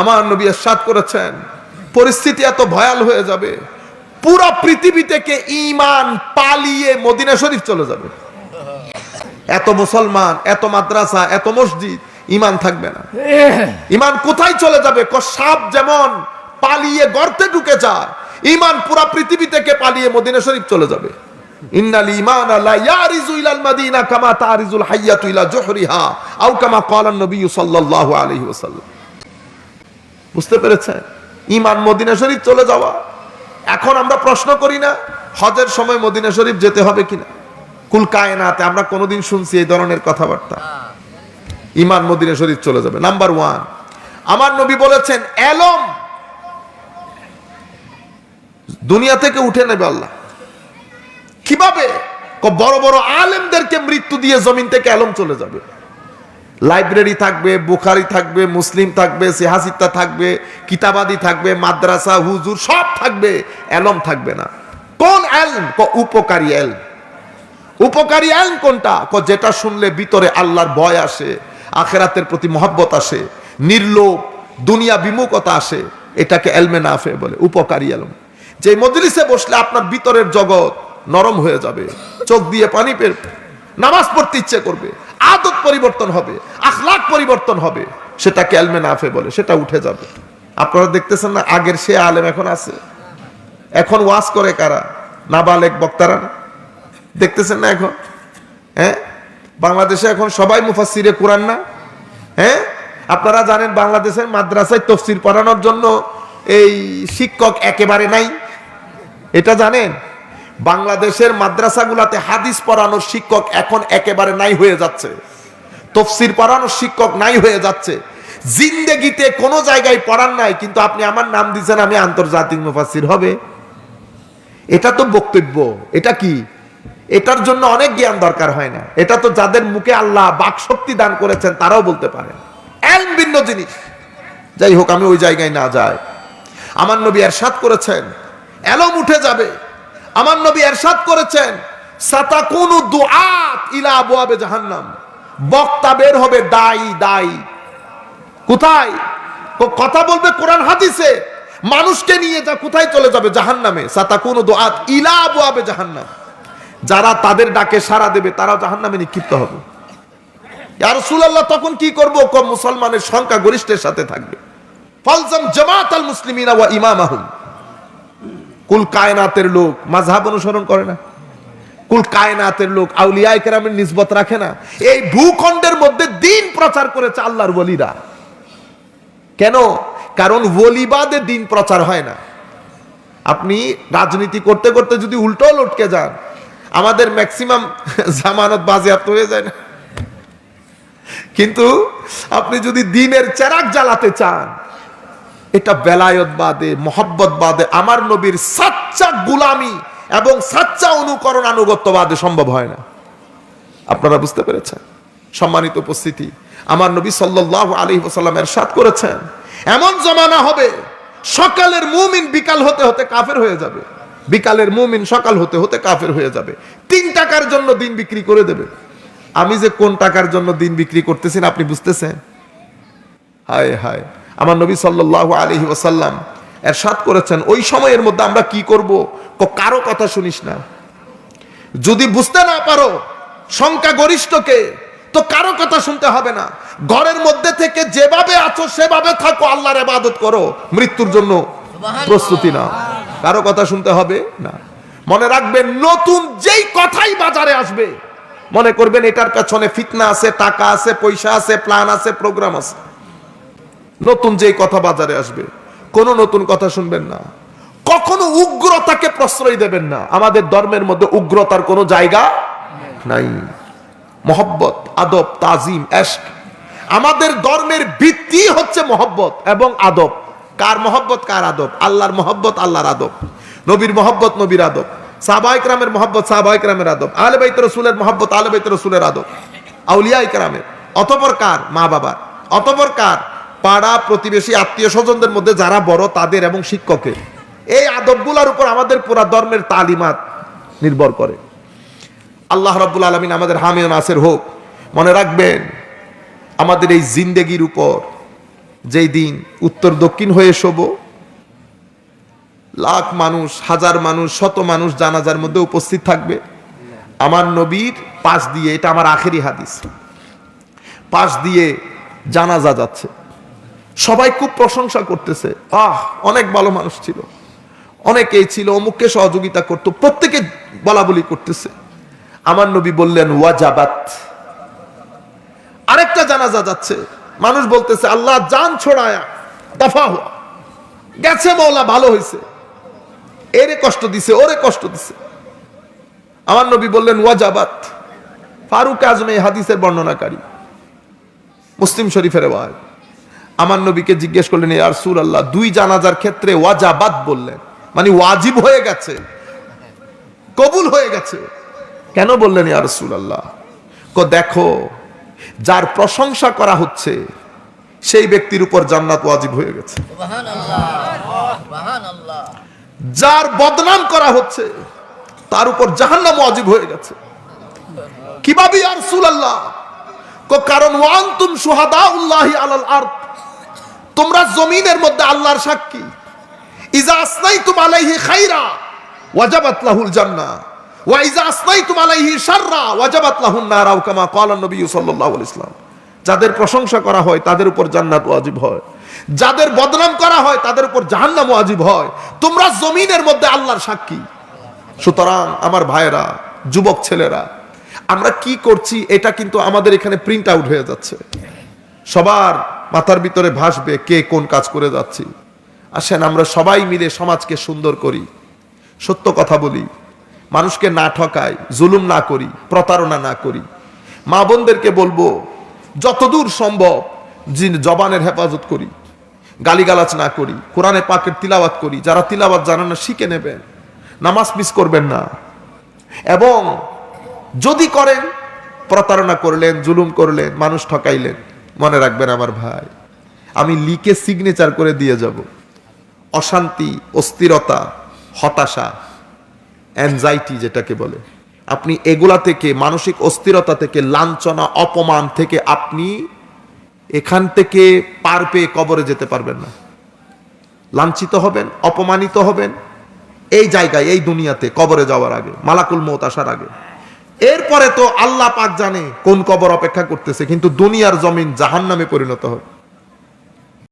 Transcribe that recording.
আমার নবী ইরশাদ করেছেন, পরিস্থিতি এত ভয়াল হয়ে যাবে, পুরো পৃথিবী থেকে ঈমান পালিয়ে মদিনা শরীফ চলে যাবে। এত মুসলমান, এত মাদ্রাসা, এত মসজিদ, ঈমান থাকবে না। ঈমান কোথায় চলে যাবে? সাপ যেমন পালিয়ে গর্তে ঢুকে যায়, ঈমান পুরো পৃথিবী থেকে পালিয়ে মদিনা শরীফ চলে যাবে। ইন্নাল ঈমানা লা ইয়ারিজু ইলাল মাদিনা কামা তারিজুল হাইয়াতু ইলা জুহরিহা আও কামা ক্বালা নবী সাল্লাল্লাহু আলাইহি ওয়াসাল্লাম। বুঝতে পেরেছেন? ঈমান মদিনা শরীফ চলে যাওয়া। এখন আমরা প্রশ্ন করি না হজের সময় মদিনা শরীফ যেতে হবে কিনা? কুল কায়নাতে আমরা কোনোদিন শুনছি এই ধরনের কথাবার্তা? ঈমান মদিনা শরীফ চলে যাবে। নাম্বার 1, আমার নবী বলেছেন এলম দুনিয়া থেকে উঠে নেবে আল্লাহ। কিভাবে? বড় বড় আলেমদেরকে মৃত্যু দিয়ে জমিন থেকে এলম চলে যাবে। লাইব্রেরি থাকবে, বুখারী থাকবে, মুসলিম থাকবে, সিহাসিত্তা থাকবে, কিতাবাদি থাকবে, মাদ্রাসা, হুজুর সব থাকবে, এলম থাকবে না। কোন এলম? উপকারী এলম। উপকারী এলম কোনটা? যেটা শুনলে ভিতরে আল্লাহর ভয় আসে, আখিরাতের প্রতি মহব্বত আসে, নির্লোভ দুনিয়া বিমুখতা আসে, এটাকে এলমে নাফে বলে, উপকারী এলম। যে মজলিসে বসলে আপনার ভিতরের জগৎ নরম হয়ে যাবে, চোখ দিয়ে পানি পের, নামাজ পড়তে ইচ্ছে করবে, আদত পরিবর্তন হবে, আখলাক পরিবর্তন হবে, সেটাকে এলমে নাফে বলে, সেটা উঠে যাবে। আপনারা দেখতেছেন না আগের সে আলেম এখন আছে? এখন ওয়াজ করে কারা? নাবালেক বক্তারা না? দেখতেছেন না এখন? হ্যাঁ, বাংলাদেশে এখন সবাই মুফাসসিরে কোরআন না? হ্যাঁ, আপনারা জানেন বাংলাদেশের মাদ্রাসায় তাফসীর পড়ানোর জন্য এই শিক্ষক একেবারে নাই, এটা জানেন? বাংলাদেশের মাদ্রাসাগুলোতে হাদিস পড়ানোর শিক্ষক এখন একেবারে নাই হয়ে যাচ্ছে, তাফসীর পড়ানোর শিক্ষক নাই হয়ে যাচ্ছে। জিন্দেগিতে কোনো জায়গায় পড়ান নাই, কিন্তু আপনি আমার নাম দিয়েছেন আমি আন্তর্জাতিক মুফাসসির হবে। এটা তো বক্তব্য, এটা কি? এটার জন্য অনেক জ্ঞান দরকার হয় না, এটা তো যাদের মুখে আল্লাহ বাকশক্তি দান করেছেন তারাও বলতে পারেন। এলম ভিন্ন জিনিস। যাই হোক, আমি ওই জায়গায় না যাই। আমার নবী ইরশাদ করেছেন এলম উঠে যাবে। আমার নবী ইরশাদ করেছেন সাতাকুনু দুআত ইলা আবওয়াবে জাহান্নাম, বক্তা বের হবে দায়ী দায়ী। কোথায়? কথা বলবে কোরআন হাদিসে, মানুষকে নিয়ে যা কোথায় চলে যাবে? জাহান্নামে। সাতাকুনু দুআত ইলা আবওয়াবে জাহান্নাম, যারা তাদের ডাকে সাড়া দেবে তারাও জাহান্নামে নিক্ষিপ্ত হবে। ইয়া রাসূলুল্লাহ, তখন কি করব? মুসলমানের সংখ্যা গরিষ্ঠের সাথে থাকবে। ফালজাম জামাতাল মুসলিমিনা ওয়া ইমামাহুম। কুল কায়নাতের লোক মাযহাব অনুসরণ করে না, কুল কায়নাতের লোক আউলিয়ায়ে কেরামের নিসবত রাখে না। এই ভূখণ্ডের মধ্যে দ্বীন প্রচার করেছে আল্লাহর ওলিরা। কেন? কারণ ওলিবাদে দ্বীন প্রচার হয় না। আপনি রাজনীতি করতে করতে যদি উল্টো লটকে যান, আমাদের ম্যাক্সিমাম জামানত বাজেয়াপ্ত হয়ে যায় না? কিন্তু আপনি যদি দ্বীনের চেরাগ জ্বালাতে চান, এটা বেলায়েত বাদে, মহব্বত বাদে, আমার নবীর সাচ্চা গুলামি এবং সাচ্চা অনুকরণ আনুগত্য বাদে সম্ভব হয় না। আপনারা বুঝতে পেরেছেন? সম্মানিত উপস্থিতি, আমার নবী সাল্লাল্লাহু আলাইহি ওয়াসাল্লাম ইরশাদ করেছেন এমন জমানা হবে সকালের মুমিন বিকাল হতে হতে কাফের হয়ে যাবে, বিকালের মুমিন সকাল হতে হতে কাফের হয়ে যাবে। 3 টাকার জন্য দিন বিক্রি করে দেবে। আমি যে কোন টাকার জন্য দিন বিক্রি করতেছেন আপনি বুঝতেছেন? হায় হায়, আমার নবী সাল্লাল্লাহু আলাইহি ওয়াসাল্লাম ইরশাদ করেছেন ওই সময়ের মধ্যে আমরা কি করব? কারো কথা শুনিস না। যদি বুঝতে না পারো সংখ্যা গরিষ্ঠকে, তো কারো কথা শুনতে হবে না। ঘরের মধ্যে থেকে যেভাবে আছো সেভাবে থাকো, আল্লাহর ইবাদত করো, মৃত্যুর জন্য প্রস্তুতি নাও, কারো কথা শুনতে হবে না। মনে রাখবেন, নতুন যেই কথাই বাজারে আসবে মনে করবেন এটার পেছনে ফিতনা আছে, টাকা আছে, পয়সা আছে, প্ল্যান আছে, প্রোগ্রাম আছে। নতুন যেই কথা বাজারে আসবে কোন নতুন কথা শুনবেন না। কখনো উগ্রতাকে প্রশ্রয় দেবেন না। আমাদের ধর্মের মধ্যে উগ্রতার কোনো জায়গা নাই। মহব্বত, আদব, তাজিম, ইশক। আমাদের ধর্মের ভিত্তি হচ্ছে মহব্বত এবং আদব। কার মহব্বত, কার আদব? আল্লাহর মহব্বত, আল্লাহর আদব। নবীর মহব্বত, নবীর আদব। সাহাবায়ে কেরামের মহব্বত, সাহাবায়ে কেরামের আদব। আহলে বাইত রাসূলের মহব্বত, আহলে বাইত রাসূলের আদব। আউলিয়ায়ে কেরামের। অতঃপর কার? মা বাবার। অতঃপর কার? পাড়া প্রতিবেশী আত্মীয় স্বজনদের মধ্যে যারা বড় তাদের এবং শিক্ষকের। এই আদবগুলোর উপর আমাদের পুরা ধর্মের তালিমাত নির্ভর করে। আল্লাহ রাব্বুল আলামিন আমাদের হামি ও নাসির হোক। মনে রাখবেন, আমাদের এই জিন্দেগির উপর যেই দিন উত্তর দক্ষিণ হয়ে শোবো, লাখ মানুষ, হাজার মানুষ, শত মানুষ জানাজার মধ্যে উপস্থিত থাকবে। আমার নবীর পাশ দিয়ে, এটা আমার আখেরি হাদিস, পাশ দিয়ে জানাজা যাচ্ছে। সবাই খুব প্রশংসা করতেছে, অনেক ভালো মানুষ ছিল, অনেকেই ছিল, অমুককে সহযোগিতা করতো, প্রত্যেকে বলা বলি করতেছে। আমার নবী বললেন ওয়াজাবাত। আরেকটা জানাজা যাচ্ছে, মানুষ বলতেছে আল্লাহ জান ছড়ায়া দফা হওয়া, গেছে মওলা, ভালো হয়েছে, এরে কষ্ট দিছে, ওরে কষ্ট দিছে। আমার নবী বললেন ওয়াজাবাত। ফারুক আজম এই হাদিসের বর্ণনাকারী, মুসলিম শরীফের রিওয়ায়াত। আমার নবীকে জিজ্ঞেস করলেন ইয়া রাসূলুল্লাহ, দুই জানাজার ক্ষেত্রে ওয়াজাবাত বললেন, মানে ওয়াজিব হয়ে গেছে, কবুল হয়ে গেছে, কেন বললেন ইয়া রাসূলুল্লাহ? দেখো, যার প্রশংসা করা হচ্ছে সেই ব্যক্তির উপর জান্নাত ওয়াজিব হয়ে গেছে। যার বদনাম করা হচ্ছে তার উপর জাহান্নাম ওয়াজিব হয়ে গেছে। কিভাবে ইয়া রাসূলুল্লাহ? কারণ ওয়ান্তুম শুহাদাউল্লাহি আলাল আরদ, তোমরা জমিনের মধ্যে আল্লাহর সাক্ষী। ইজা আসনাইতুম আলাইহি খাইরা ওয়াজাবাত লাহুল জান্নাহ ওয়া ইজা আসনাইতুম আলাইহি শাররা ওয়াজাবাত লাহুন নার, আও কামা ক্বালা নবী সাল্লাল্লাহু আলাইহি ওয়াসাল্লাম। যাদের প্রশংসা করা হয় তাদের উপর জান্নাত ওয়াজিব হয়, যাদের বদনাম করা হয় তাদের উপর জাহান্নাম ওয়াজিব হয়। তোমরা জমিনের মধ্যে আল্লাহর সাক্ষী। সুতরাং আমার ভাইয়েরা, যুবক ছেলেরা, আমরা কি করছি এটা কিন্তু আমাদের এখানে প্রিন্ট আউট হয়ে যাচ্ছে, সবার মাথার ভিতরে ভাসবে কে কোন কাজ করে যাচ্ছি। আসেন আমরা সবাই মিলে সমাজকে সুন্দর করি, সত্য কথা বলি, মানুষকে না ঠকাই, জুলুম না করি, প্রতারণা না করি। মা বোনদেরকে বলবো যতদূর সম্ভব জবানের হেফাজত করি, গালিগালাজ না করি, কোরআনে পাকের তিলাওয়াত করি। যারা তিলাওয়াত জানেন না শিখে নেবেন, নামাজ মিস করবেন না। এবং যদি করেন, প্রতারণা করলেন, জুলুম করলেন, মানুষ ঠকাইলেন, মনে রাখবেন আমার ভাই, আমি লিখে সিগনেচার করে দিয়ে যাব। অশান্তি, অস্থিরতা, হতাশা, অ্যাংজাইটি যেটাকে বলে, আপনি এগুলা থেকে, মানসিক অস্থিরতা থেকে, লাঞ্ছনা, অপমান থেকে আপনি এখান থেকে পার পেয়ে কবরে যেতে পারবেন না। লাঞ্ছিত হবেন, অপমানিত হবেন এই জায়গায়, এই দুনিয়াতে, কবরে যাওয়ার আগে, মালাকুল মউত আসার আগে। এরপরে তো আল্লাহ পাক জানে কোন কবর অপেক্ষা করতেছে, কিন্তু দুনিয়ার জমিন জাহান্নামে পরিণত হবে।